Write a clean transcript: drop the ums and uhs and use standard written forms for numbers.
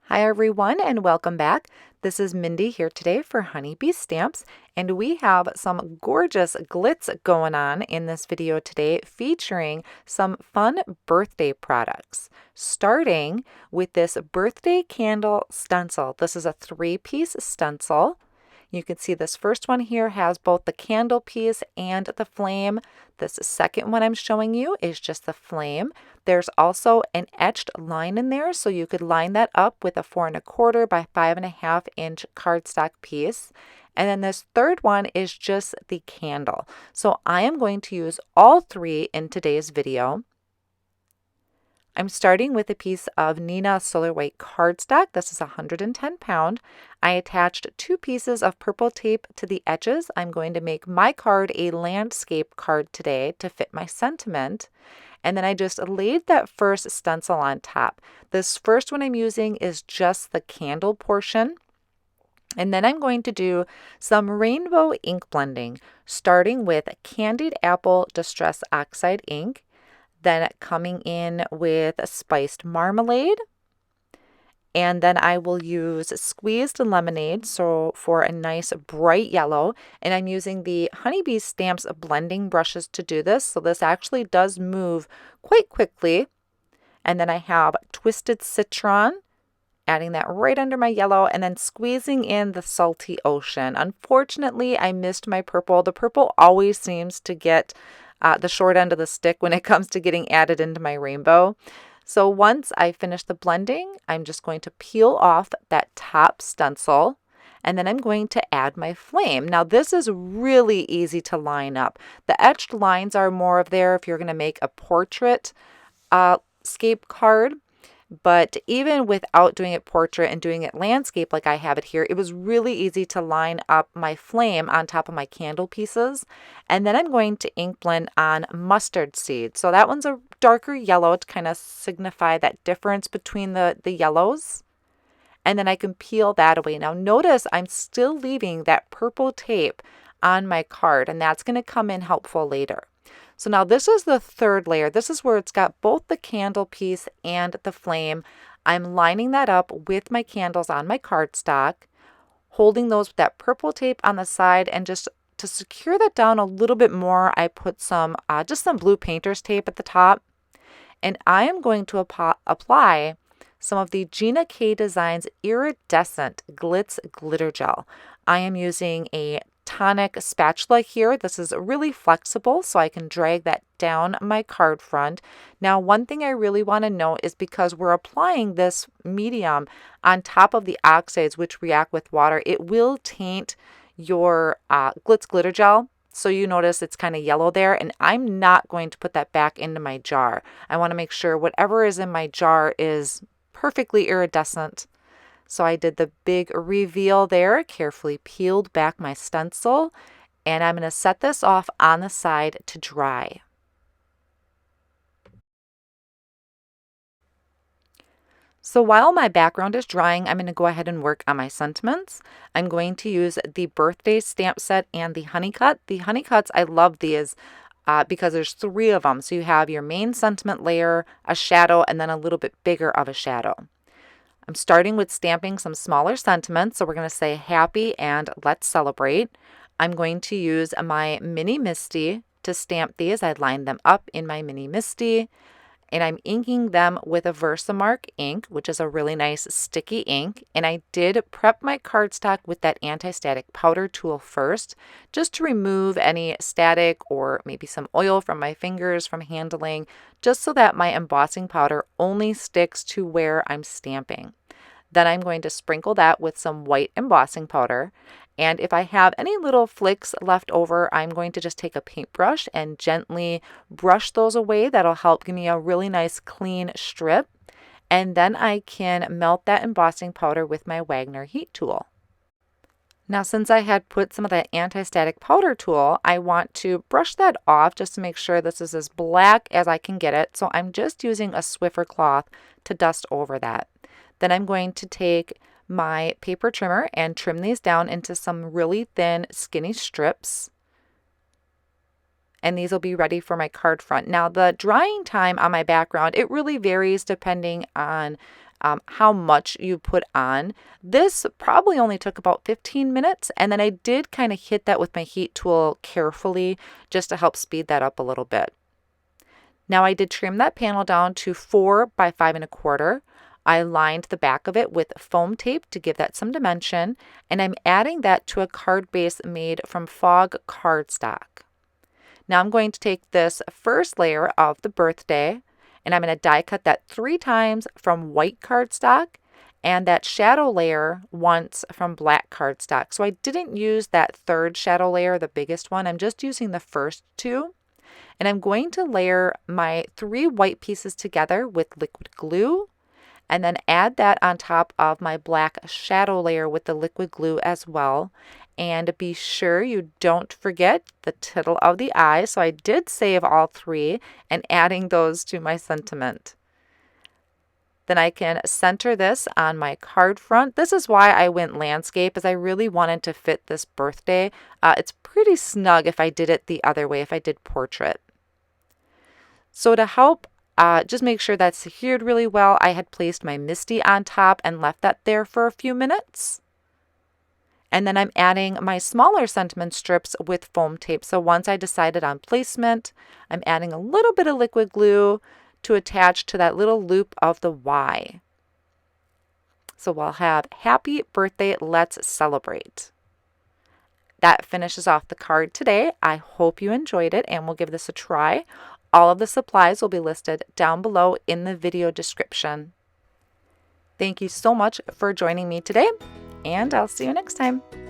Hi everyone and welcome back. This is Mindy here today for Honeybee Stamps, and we have some gorgeous glitz going on in this video today featuring some fun birthday products. Starting with this birthday candle stencil. This is a 3-piece stencil. You can see this first one here has both the candle piece and the flame. This second one I'm showing you is just the flame. There's also an etched line in there, so you could line that up with a 4 1/4 by 5 1/2 inch cardstock piece. And then this third one is just the candle. So I am going to use all three in today's video. I'm starting with a piece of Neenah Solar White cardstock. This is 110 pound. I attached 2 pieces of purple tape to the edges. I'm going to make my card a landscape card today to fit my sentiment. And then I just laid that first stencil on top. This first one I'm using is just the candle portion. And then I'm going to do some rainbow ink blending, starting with Candied Apple Distress Oxide ink. Then coming in with a spiced marmalade. And then I will use squeezed lemonade, so for a nice bright yellow. And I'm using the Honeybee Stamps blending brushes to do this, so this actually does move quite quickly. And then I have twisted citron, adding that right under my yellow, and then squeezing in the salty ocean. Unfortunately, I missed my purple. The purple always seems to get the short end of the stick when it comes to getting added into my rainbow. So once I finish the blending, I'm just going to peel off that top stencil, and then I'm going to add my flame. Now this is really easy to line up. The etched lines are more of there if you're going to make a portrait scape card. But even without doing it portrait and doing it landscape like I have it here, it was really easy to line up my flame on top of my candle pieces. And then I'm going to ink blend on mustard seed. So that one's a darker yellow to kind of signify that difference between the yellows. And then I can peel that away. Now notice I'm still leaving that purple tape on my card, and that's going to come in helpful later. So now this is the third layer. This is where it's got both the candle piece and the flame. I'm lining that up with my candles on my cardstock, holding those with that purple tape on the side, and just to secure that down a little bit more, I put some just some blue painter's tape at the top. And I am going to apply some of the Gina K Designs Iridescent Glitz Glitter Gel. I am using a tonic spatula here. This is really flexible, so I can drag that down my card front. Now, one thing I really want to note is because we're applying this medium on top of the oxides, which react with water, it will taint your Glitz Glitter Gel. So you notice it's kind of yellow there, and I'm not going to put that back into my jar. I want to make sure whatever is in my jar is perfectly iridescent. So I did the big reveal there, carefully peeled back my stencil, and I'm going to set this off on the side to dry. So while my background is drying, I'm going to go ahead and work on my sentiments. I'm going to use the birthday stamp set and the honey cut. The honey cuts, I love these because there's 3 of them. So you have your main sentiment layer, a shadow, and then a little bit bigger of a shadow. I'm starting with stamping some smaller sentiments. So we're going to say happy and let's celebrate. I'm going to use my Mini Misty to stamp these. I lined them up in my Mini Misty, and I'm inking them with a Versamark ink, which is a really nice sticky ink. And I did prep my cardstock with that anti-static powder tool first, just to remove any static or maybe some oil from my fingers from handling, just so that my embossing powder only sticks to where I'm stamping. Then I'm going to sprinkle that with some white embossing powder. And if I have any little flicks left over, I'm going to just take a paintbrush and gently brush those away. That'll help give me a really nice clean strip. And then I can melt that embossing powder with my Wagner heat tool. Now, since I had put some of that anti-static powder tool, I want to brush that off just to make sure this is as black as I can get it. So I'm just using a Swiffer cloth to dust over that. Then I'm going to take my paper trimmer and trim these down into some really thin, skinny strips. And these will be ready for my card front. Now, the drying time on my background, it really varies depending on how much you put on. This probably only took about 15 minutes, and then I did kind of hit that with my heat tool carefully just to help speed that up a little bit. Now I did trim that panel down to 4 by 5 1/4. I lined the back of it with foam tape to give that some dimension, and I'm adding that to a card base made from Fog cardstock. Now I'm going to take this first layer of the birthday, and I'm going to die cut that 3 times from white cardstock and that shadow layer once from black cardstock. So I didn't use that third shadow layer, the biggest one. I'm just using the first 2. And I'm going to layer my 3 white pieces together with liquid glue, and then add that on top of my black shadow layer with the liquid glue as well. And be sure you don't forget the tittle of the eye. So I did save all 3 and adding those to my sentiment. Then I can center this on my card front. This is why I went landscape, as I really wanted to fit this birthday. It's pretty snug if I did it the other way, if I did portrait. So to help just make sure that's secured really well, I had placed my Misty on top and left that there for a few minutes. And then I'm adding my smaller sentiment strips with foam tape. So once I decided on placement, I'm adding a little bit of liquid glue to attach to that little loop of the Y. So we'll have Happy Birthday, Let's Celebrate. That finishes off the card today. I hope you enjoyed it, and we'll give this a try. All of the supplies will be listed down below in the video description. Thank you so much for joining me today, and I'll see you next time.